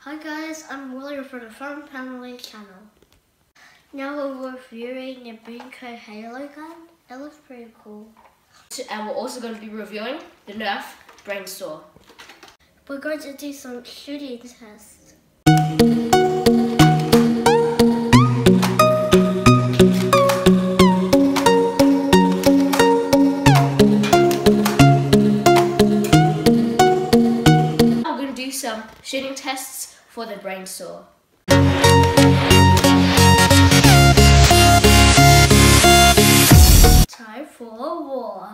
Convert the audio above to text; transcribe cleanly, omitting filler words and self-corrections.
Hi guys, I'm William from the Fun Family channel. Now we're reviewing the Brainsaw Halo gun. It looks pretty cool. And we're also going to be reviewing the Nerf Brainsaw. We're going to do some shooting tests. We're going to do some shooting tests for the Brainsaw. Time for war.